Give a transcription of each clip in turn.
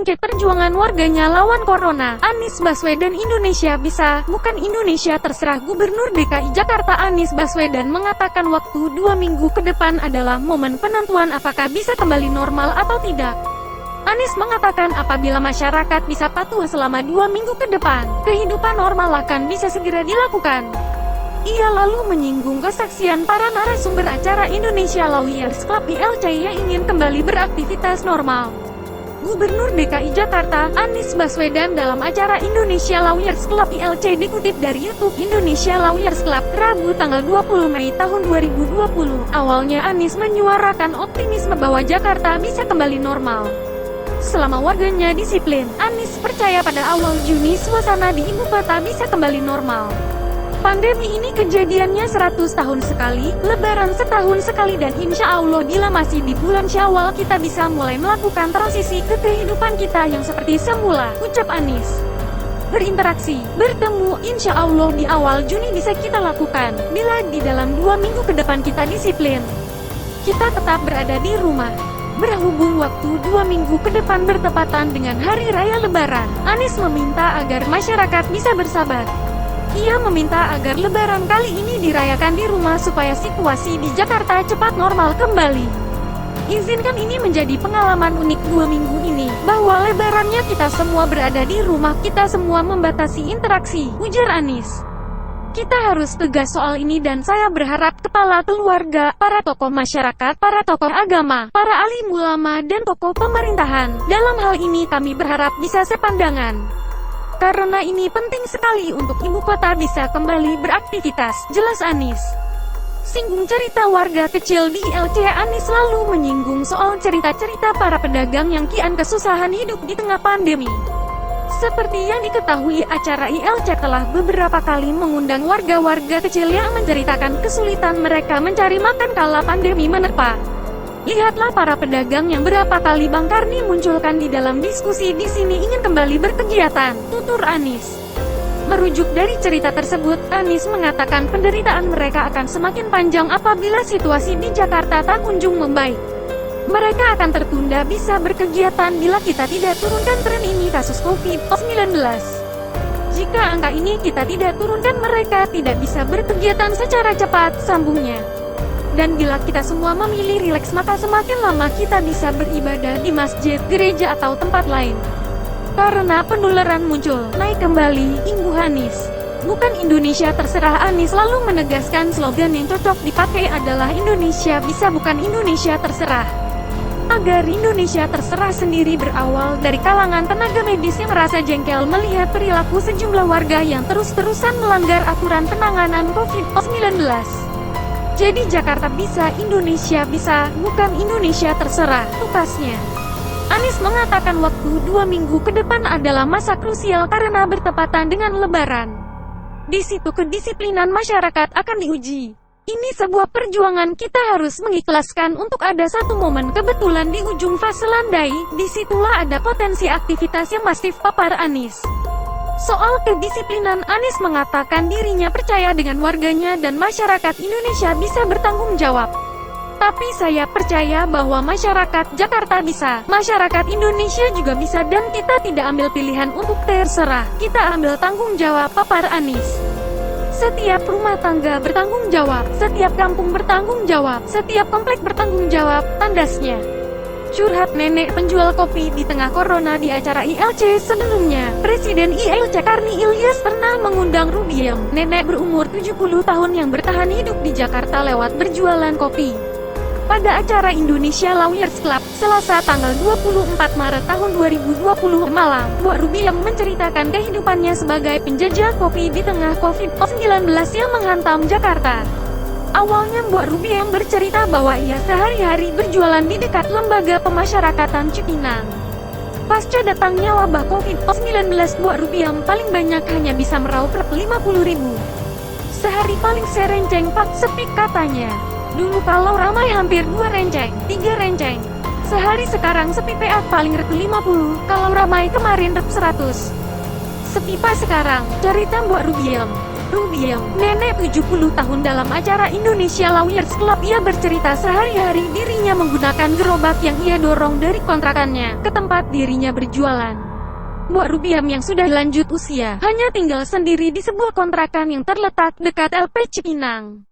Ungkit perjuangan warganya lawan Corona. Anies Baswedan Indonesia bisa, bukan Indonesia terserah. Gubernur DKI Jakarta Anies Baswedan mengatakan waktu 2 minggu ke depan adalah momen penentuan apakah bisa kembali normal atau tidak. Anies mengatakan apabila masyarakat bisa patuh selama 2 minggu ke depan, kehidupan normal akan bisa segera dilakukan. Ia lalu menyinggung kesaksian para narasumber acara Indonesia Lawyers Club ILC yang ingin kembali beraktivitas normal. Gubernur DKI Jakarta, Anies Baswedan dalam acara Indonesia Lawyers Club ILC dikutip dari YouTube Indonesia Lawyers Club, Rabu tanggal 20 Mei tahun 2020. Awalnya Anies menyuarakan optimisme bahwa Jakarta bisa kembali normal selama warganya disiplin. Anies percaya pada awal Juni suasana di ibu kota bisa kembali normal. Pandemi ini kejadiannya 100 tahun sekali, lebaran setahun sekali, dan insya Allah bila masih di bulan Syawal kita bisa mulai melakukan transisi ke kehidupan kita yang seperti semula, ucap Anies. Berinteraksi, bertemu, insya Allah di awal Juni bisa kita lakukan, bila di dalam 2 minggu ke depan kita disiplin. Kita tetap berada di rumah. Berhubung waktu 2 minggu ke depan bertepatan dengan Hari Raya Lebaran, Anies meminta agar masyarakat bisa bersabar. Ia meminta agar Lebaran kali ini dirayakan di rumah supaya situasi di Jakarta cepat normal kembali. Izinkan ini menjadi pengalaman unik 2 minggu ini, bahwa Lebarannya kita semua berada di rumah, kita semua membatasi interaksi, ujar Anies. Kita harus tegas soal ini dan saya berharap kepala keluarga, para tokoh masyarakat, para tokoh agama, para alim ulama dan tokoh pemerintahan, dalam hal ini kami berharap bisa sepandangan. Karena ini penting sekali untuk ibu kota bisa kembali beraktivitas, jelas Anies. Singgung cerita warga kecil di ILC. Anies lalu menyinggung soal cerita-cerita para pedagang yang kian kesusahan hidup di tengah pandemi. Seperti yang diketahui, acara ILC telah beberapa kali mengundang warga-warga kecil yang menceritakan kesulitan mereka mencari makan kala pandemi menerpa. Lihatlah para pedagang yang berapa kali Bang Karni munculkan di dalam diskusi di sini ingin kembali berkegiatan, tutur Anies. Merujuk dari cerita tersebut, Anies mengatakan penderitaan mereka akan semakin panjang apabila situasi di Jakarta tak kunjung membaik. Mereka akan tertunda bisa berkegiatan bila kita tidak turunkan tren ini kasus COVID-19. Jika angka ini kita tidak turunkan, mereka tidak bisa berkegiatan secara cepat, sambungnya. Dan bila kita semua memilih rileks, maka semakin lama kita bisa beribadah di masjid, gereja atau tempat lain. Karena penularan muncul, naik kembali, imbuh Anies. Bukan Indonesia terserah. Anies lalu menegaskan slogan yang cocok dipakai adalah Indonesia bisa, bukan Indonesia terserah. Agar Indonesia terserah sendiri berawal dari kalangan tenaga medis yang merasa jengkel melihat perilaku sejumlah warga yang terus-terusan melanggar aturan penanganan COVID-19. Jadi Jakarta bisa, Indonesia bisa, bukan Indonesia terserah, tukasnya. Anies mengatakan waktu 2 minggu ke depan adalah masa krusial karena bertepatan dengan Lebaran. Di situ kedisiplinan masyarakat akan diuji. Ini sebuah perjuangan, kita harus mengikhlaskan untuk ada satu momen kebetulan di ujung fase landai, disitulah ada potensi aktivitas yang masif, papar Anies. Soal kedisiplinan, Anies mengatakan dirinya percaya dengan warganya dan masyarakat Indonesia bisa bertanggung jawab. Tapi saya percaya bahwa masyarakat Jakarta bisa, masyarakat Indonesia juga bisa, dan kita tidak ambil pilihan untuk terserah, kita ambil tanggung jawab, papar Anies. Setiap rumah tangga bertanggung jawab, setiap kampung bertanggung jawab, setiap komplek bertanggung jawab, tandasnya. Curhat nenek penjual kopi di tengah corona di acara ILC sebelumnya. Presiden ILC Karni Ilyas pernah mengundang Rubiem, nenek berumur 70 tahun yang bertahan hidup di Jakarta lewat berjualan kopi. Pada acara Indonesia Lawyers Club, Selasa tanggal 24 Maret tahun 2020 malam, Bu Rubiem menceritakan kehidupannya sebagai penjajah kopi di tengah COVID-19 yang menghantam Jakarta. Awalnya Mbok Rubiem bercerita bahwa ia sehari-hari berjualan di dekat lembaga pemasyarakatan Cipinang. Pasca datangnya wabah COVID-19, Mbok Rubiem paling banyak hanya bisa meraup 50.000. Sehari paling serenceng pak sepik katanya. Dulu kalau ramai hampir 2 renceng, 3 renceng. Sehari sekarang sepi peat paling rep 50, kalau ramai kemarin rep 100. Sepi pas sekarang, cerita Mbok Rubiem. Rubiem, nenek 70 tahun dalam acara Indonesia Lawyers Club. Ia bercerita sehari-hari dirinya menggunakan gerobak yang ia dorong dari kontrakannya ke tempat dirinya berjualan. Mbok Rubiem yang sudah lanjut usia, hanya tinggal sendiri di sebuah kontrakan yang terletak dekat LP Cipinang.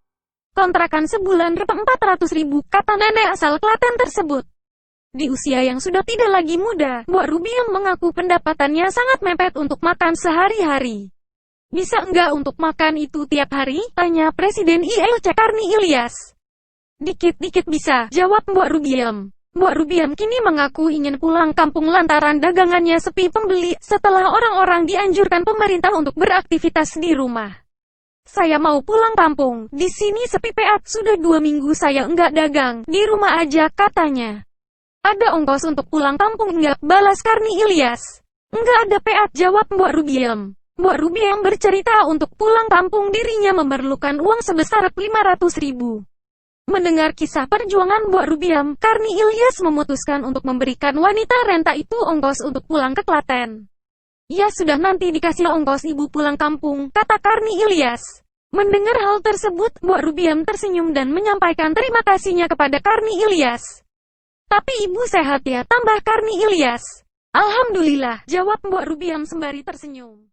Kontrakan sebulan rp 400.000, kata nenek asal Klaten tersebut. Di usia yang sudah tidak lagi muda, Mbok Rubiem mengaku pendapatannya sangat mepet untuk makan sehari-hari. Bisa enggak untuk makan itu tiap hari? Tanya Presiden ILC Karni Ilyas. Dikit-dikit bisa, jawab Mbok Rubiem. Mbok Rubiem kini mengaku ingin pulang kampung lantaran dagangannya sepi pembeli, setelah orang-orang dianjurkan pemerintah untuk beraktivitas di rumah. Saya mau pulang kampung, di sini sepi peat, sudah 2 minggu saya enggak dagang, di rumah aja, katanya. Ada ongkos untuk pulang kampung enggak? Balas Karni Ilyas. Enggak ada peat, jawab Mbok Rubiem. Mbok Rubiem bercerita untuk pulang kampung dirinya memerlukan uang sebesar 500.000. Mendengar kisah perjuangan Mbok Rubiem, Karni Ilyas memutuskan untuk memberikan wanita renta itu ongkos untuk pulang ke Klaten. Ya sudah, nanti dikasih ongkos ibu pulang kampung, kata Karni Ilyas. Mendengar hal tersebut, Mbok Rubiem tersenyum dan menyampaikan terima kasihnya kepada Karni Ilyas. Tapi ibu sehat ya, tambah Karni Ilyas. Alhamdulillah, jawab Mbok Rubiem sembari tersenyum.